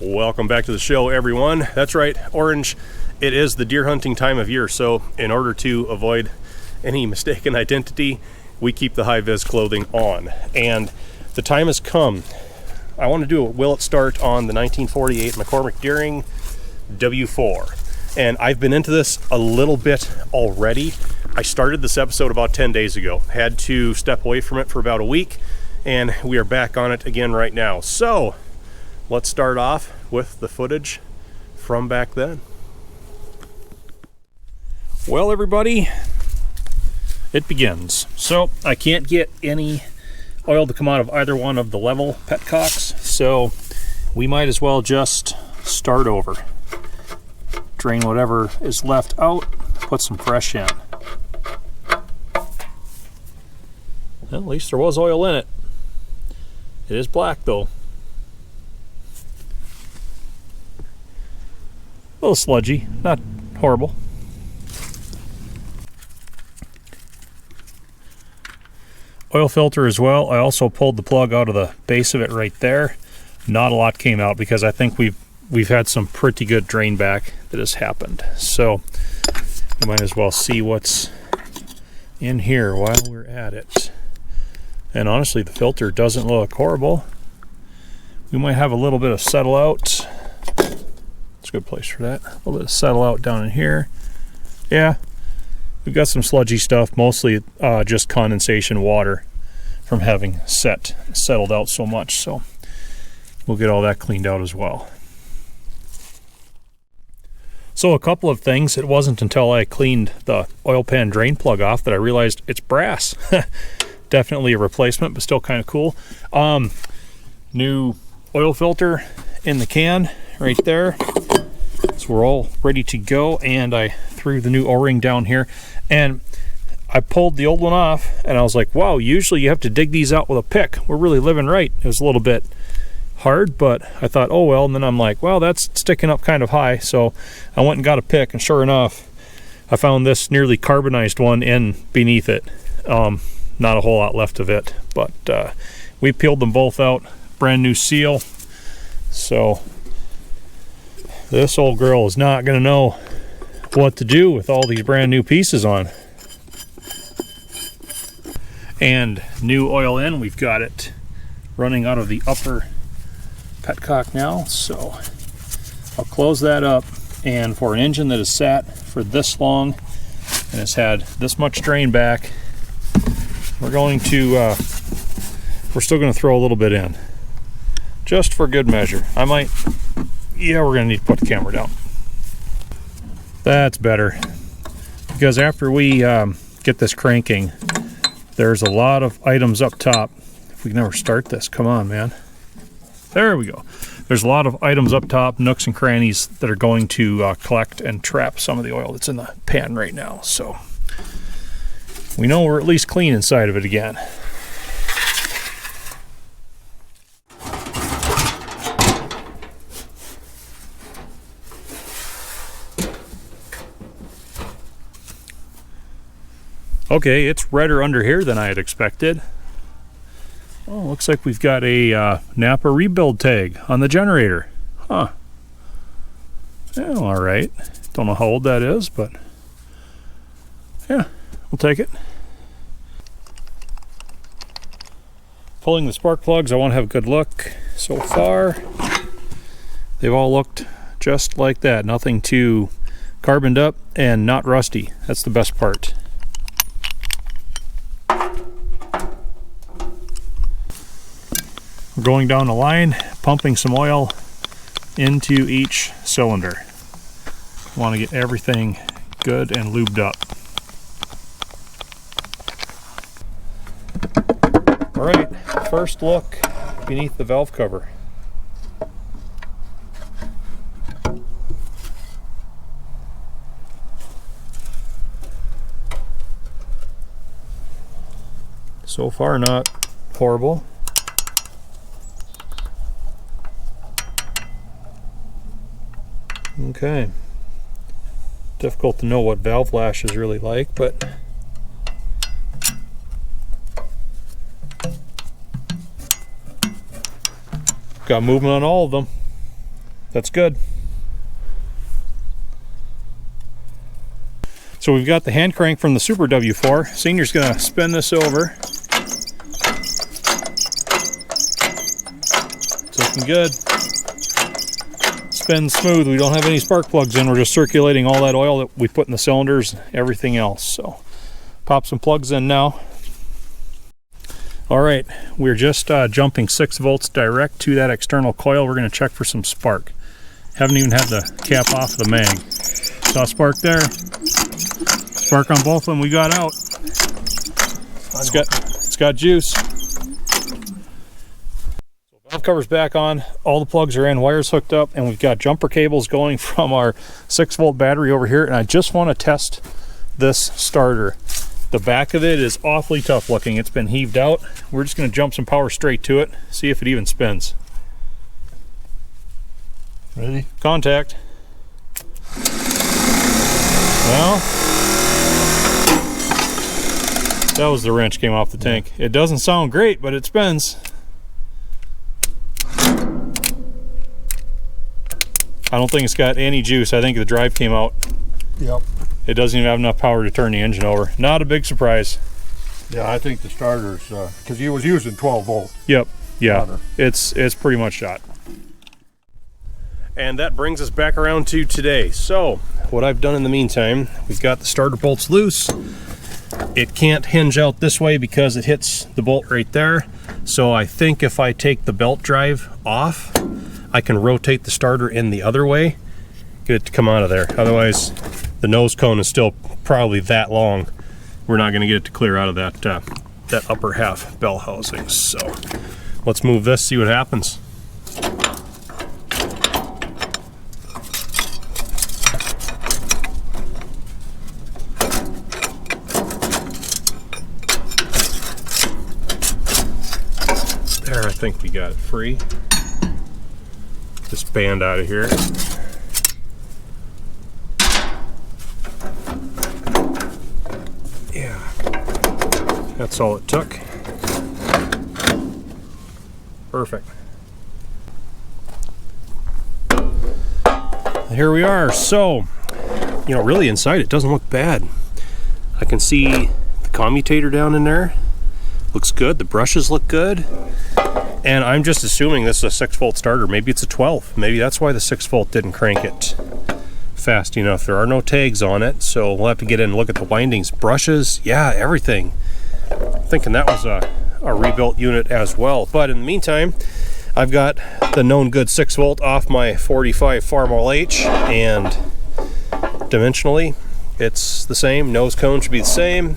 Welcome back to the show, everyone. That's right, orange. It is the deer hunting time of year, so in order to avoid any mistaken identity, we keep the high-vis clothing on. And the time has come. I want to do a will it start on the 1948 McCormick-Deering W-4. And I've been into this a little bit already. I started this episode about 10 days ago. Had to step away from it for about a week, and we are back on it again right now. So let's start off with the footage from back then. Well, everybody, it begins. So I can't get any oil to come out of either one of the level petcocks, so we might as well just start over. Drain whatever is left out, put some fresh in. Well, at least there was oil in it. It is black though. A little sludgy, not horrible. Oil filter as well. I also pulled the plug out of the base of it right there. Not a lot came out because I think we've had some pretty good drain back that has happened. So we might as well see what's in here while we're at it. And honestly, the filter doesn't look horrible. We might have a little bit of settle out. It's a good place for that. A little bit of settle out down in here. Yeah, we've got some sludgy stuff, mostly just condensation water from having settled out so much. So we'll get all that cleaned out as well. So a couple of things. It wasn't until I cleaned the oil pan drain plug off that I realized it's brass. Definitely a replacement, but still kind of cool. New oil filter in the can right there. So we're all ready to go, and I threw the new O-ring down here, and I pulled the old one off, and I was like, wow, usually you have to dig these out with a pick. We're really living right. It was a little bit hard, but I thought, oh well, and then I'm like, well, that's sticking up kind of high, so I went and got a pick, and sure enough, I found this nearly carbonized one in beneath it. Not a whole lot left of it, but we peeled them both out. Brand new seal. So this old girl is not going to know what to do with all these brand new pieces on. And new oil in. We've got it running out of the upper petcock now. So I'll close that up. And for an engine that has sat for this long and has had this much drain back, we're still going to throw a little bit in, just for good measure. We're going to need to put the camera down. That's better, because after we get this cranking, there's a lot of items up top. If we can ever start this, come on, man. There we go. There's a lot of items up top, nooks and crannies, that are going to collect and trap some of the oil that's in the pan right now. So we know we're at least clean inside of it again. Okay, it's redder under here than I had expected. Oh, looks like we've got a Napa rebuild tag on the generator. Huh. Yeah, all right. Don't know how old that is, but yeah, we'll take it. Pulling the spark plugs, I want to have a good look. So far, they've all looked just like that. Nothing too carboned up and not rusty. That's the best part. We're going down the line, pumping some oil into each cylinder. Want to get everything good and lubed up. All right, first look beneath the valve cover. So far, not horrible. Okay. Difficult to know what valve lash is really like, but got movement on all of them. that's good. So we've got the hand crank from the Super W-4. Senior's gonna spin this over. It's looking good. Spins smooth. We don't have any spark plugs in. We're just circulating all that oil that we put in the cylinders, everything else. So pop some plugs in now. All right, we're just jumping 6 volts direct to that external coil. We're gonna check for some spark. Haven't even had the cap off the mag. Saw spark there. Spark on both of them we got out. It's got juice. Valve cover's back on, all the plugs are in, wires hooked up, and we've got jumper cables going from our 6-volt battery over here, and I just want to test this starter. The back of it is awfully tough looking. It's been heaved out. We're just going to jump some power straight to it, see if it even spins. Ready? Contact. Well, that was the wrench came off the tank. It doesn't sound great, but it spins. I don't think it's got any juice. I think the drive came out. Yep. It doesn't even have enough power to turn the engine over. Not a big surprise. Yeah, I think the starter's, because he was using 12 volt. Yep. Yeah. Starter. It's pretty much shot. And that brings us back around to today. So what I've done in the meantime, we've got the starter bolts loose. It can't hinge out this way because it hits the bolt right there. So I think if I take the belt drive off, I can rotate the starter in the other way, get it to come out of there. Otherwise, the nose cone is still probably that long. We're not going to get it to clear out of that upper half bell housing. So let's move this, see what happens. There, I think we got it free. This band out of here. Yeah, that's all it took. Perfect. Here we are. So, you know, really inside it doesn't look bad. I can see the commutator down in there. Looks good. The brushes look good. And I'm just assuming this is a 6-volt starter. Maybe it's a 12. Maybe that's why the 6-volt didn't crank it fast enough. There are no tags on it, so we'll have to get in and look at the windings. Brushes, yeah, everything. I'm thinking that was a rebuilt unit as well. But in the meantime, I've got the known good 6-volt off my 45 Farmall H, and dimensionally, it's the same. Nose cone should be the same.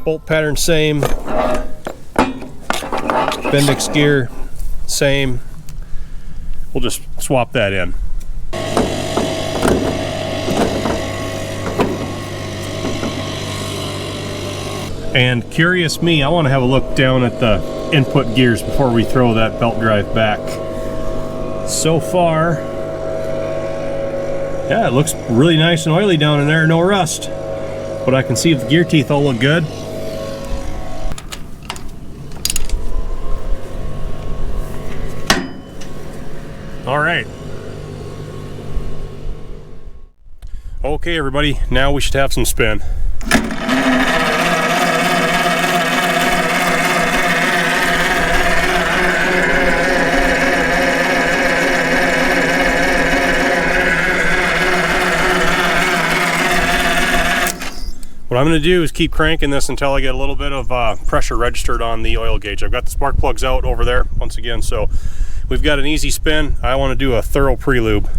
Bolt pattern same. Bendix gear, same. We'll just swap that in. And curious me, I want to have a look down at the input gears before we throw that belt drive back. So far, yeah, it looks really nice and oily down in there, no rust. But I can see if the gear teeth all look good. All right. Okay, everybody, now we should have some spin. What I'm going to do is keep cranking this until I get a little bit of pressure registered on the oil gauge. I've got the spark plugs out over there once again, so we've got an easy spin. I want to do a thorough pre-lube.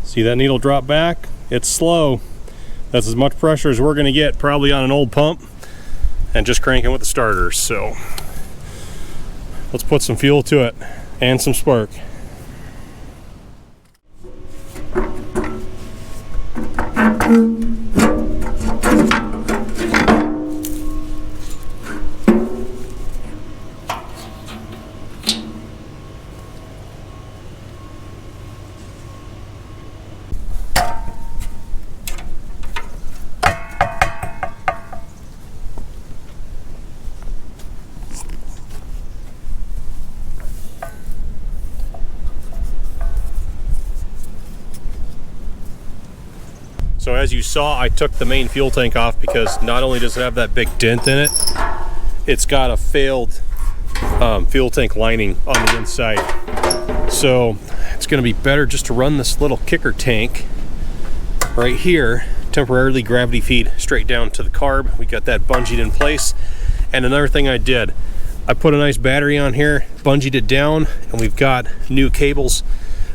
See that needle drop back? It's slow. That's as much pressure as we're going to get probably on an old pump and just cranking with the starters. So let's put some fuel to it and some spark. So as you saw, I took the main fuel tank off because not only does it have that big dent in it, it's got a failed fuel tank lining on the inside. So it's going to be better just to run this little kicker tank right here, temporarily gravity feed straight down to the carb. We got that bungeed in place. And another thing I did, I put a nice battery on here, bungeed it down, and we've got new cables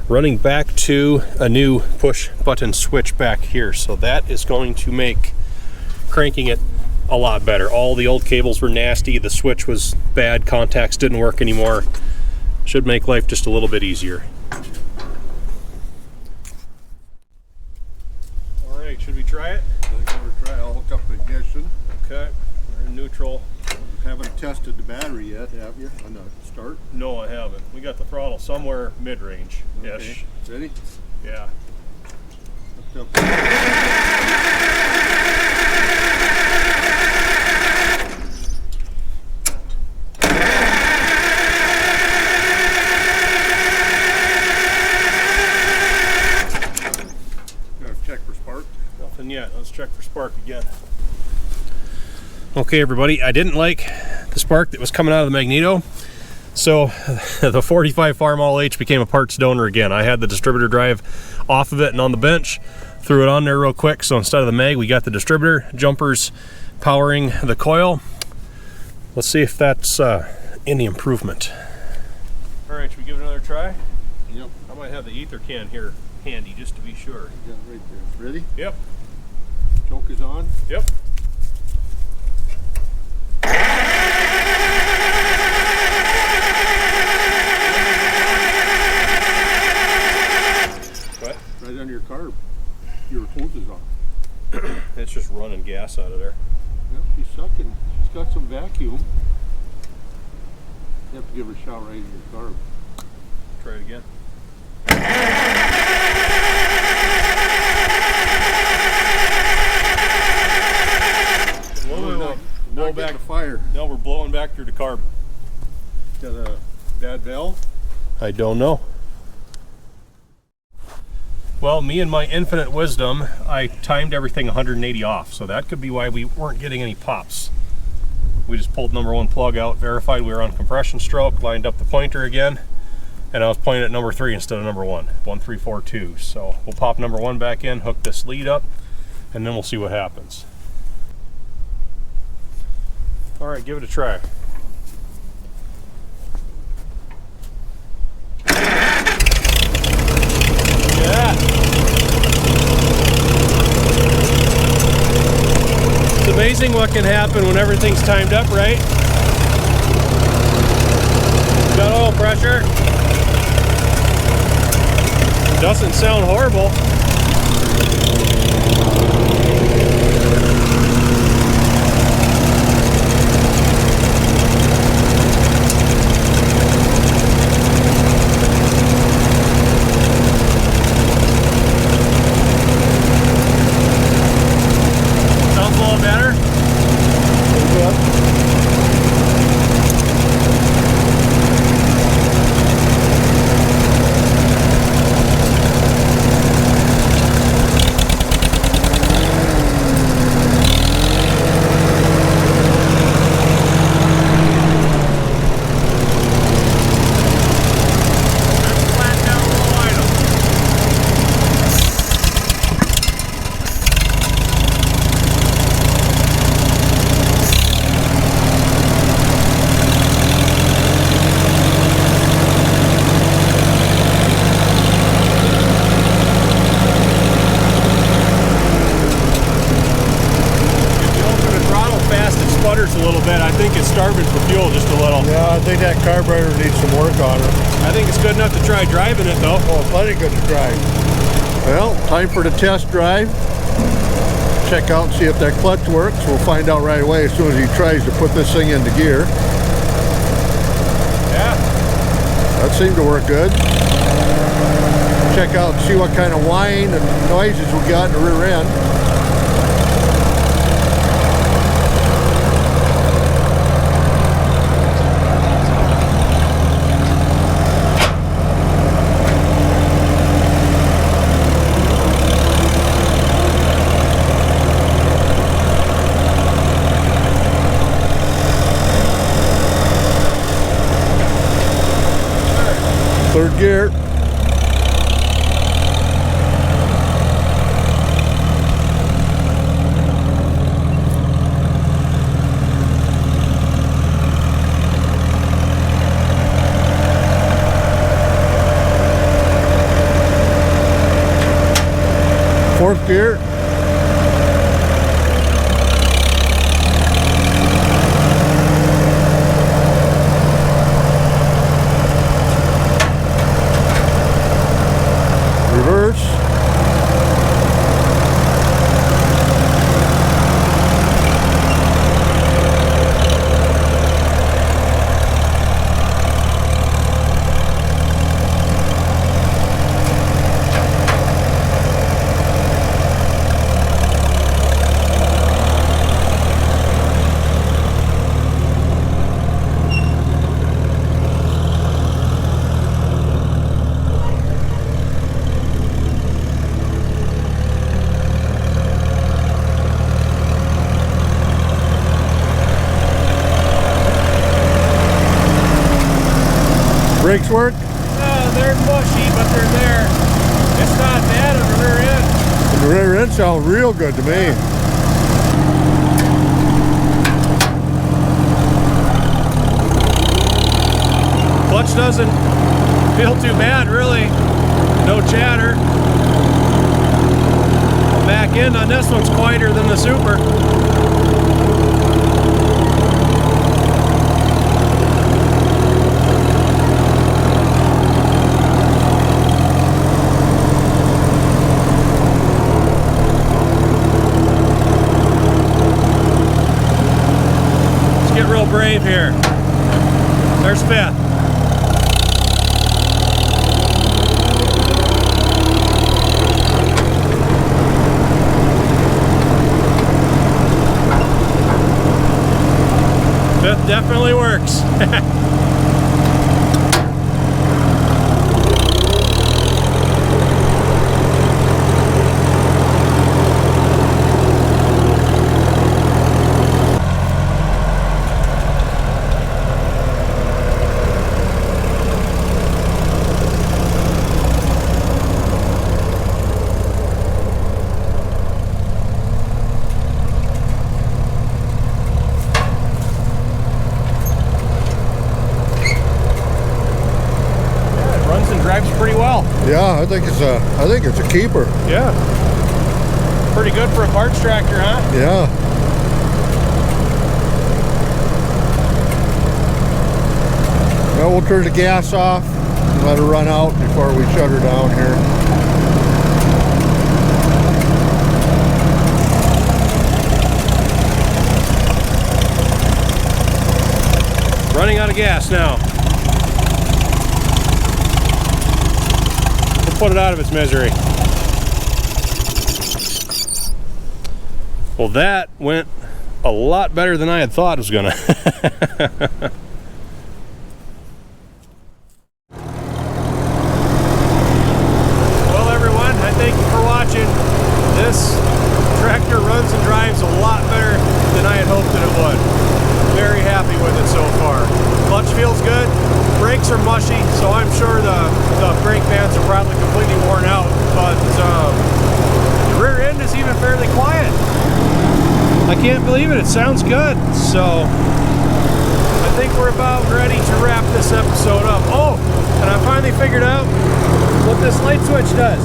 running back to a new push button switch back here. So that is going to make cranking it a lot better. All the old cables were nasty, the switch was bad, contacts didn't work anymore. Should make life just a little bit easier. All right, should we try it? I think we'll try. I'll hook up the ignition. Okay, we're in neutral. Haven't tested the battery yet, have you, on the start? No, I haven't. We got the throttle somewhere mid-range. Okay. Ready? Yeah. Hooked up. Check for spark. Nothing yet. Let's check for spark again. Okay, everybody, I didn't like the spark that was coming out of the magneto, so the 45 Farm All H became a parts donor again. I had the distributor drive off of it and on the bench, threw it on there real quick, so instead of the mag, we got the distributor jumpers powering the coil. Let's see if that's any improvement. All right, should we give it another try? Yep. I might have the ether can here handy just to be sure. Yeah, right there. Ready? Yep. Choke is on. Yep. What? Right under your carb. Your hose is on. It's just running gas out of there. Yep, she's sucking. She's got some vacuum. You have to give her a shot right in your carb. Try it again. Blow back to fire. No, we're blowing back through the carb. Got a bad valve? I don't know. Well, me and my infinite wisdom, I timed everything 180 off, so that could be why we weren't getting any pops. We just pulled number 1 plug out, verified we were on compression stroke, lined up the pointer again, and I was pointing at number 3 instead of number 1, 1342. So we'll pop number 1 back in, hook this lead up, and then we'll see what happens. All right, give it a try. Yeah. It's amazing what can happen when everything's timed up right. Got oil pressure. Doesn't sound horrible. Starving for fuel just a little. Yeah, I think that carburetor needs some work on it. I think it's good enough to try driving it though. Oh, plenty good to drive. Well, time for the test drive. Check out and see if that clutch works. We'll find out right away as soon as he tries to put this thing into gear. Yeah. That seemed to work good. Check out and see what kind of whine and noises we got in the rear end. Third gear. Fourth gear. Reverse. Brakes work? They're mushy, but they're there. It's not bad on the rear end. The rear end sounds real good to me. Clutch doesn't feel too bad, really. No chatter. Back end on this one's quieter than the Super. Real brave here. There's fifth. Fifth definitely works. Drives pretty well. Yeah, I think it's a keeper. Yeah. Pretty good for a parts tractor, huh? Yeah. Now we'll turn the gas off and let her run out before we shut her down here. Running out of gas now. Put it out of its misery. Well, that went a lot better than I had thought it was gonna. Well, everyone, I thank you for watching. This tractor runs and drives a lot better than I had hoped that it would. Very happy with it so far. Clutch feels good. Brakes are mushy, so I'm sure the brake pads are probably completely worn out, but the rear end is even fairly quiet. I can't believe it. It sounds good. So I think we're about ready to wrap this episode up. Oh, and I finally figured out what this light switch does.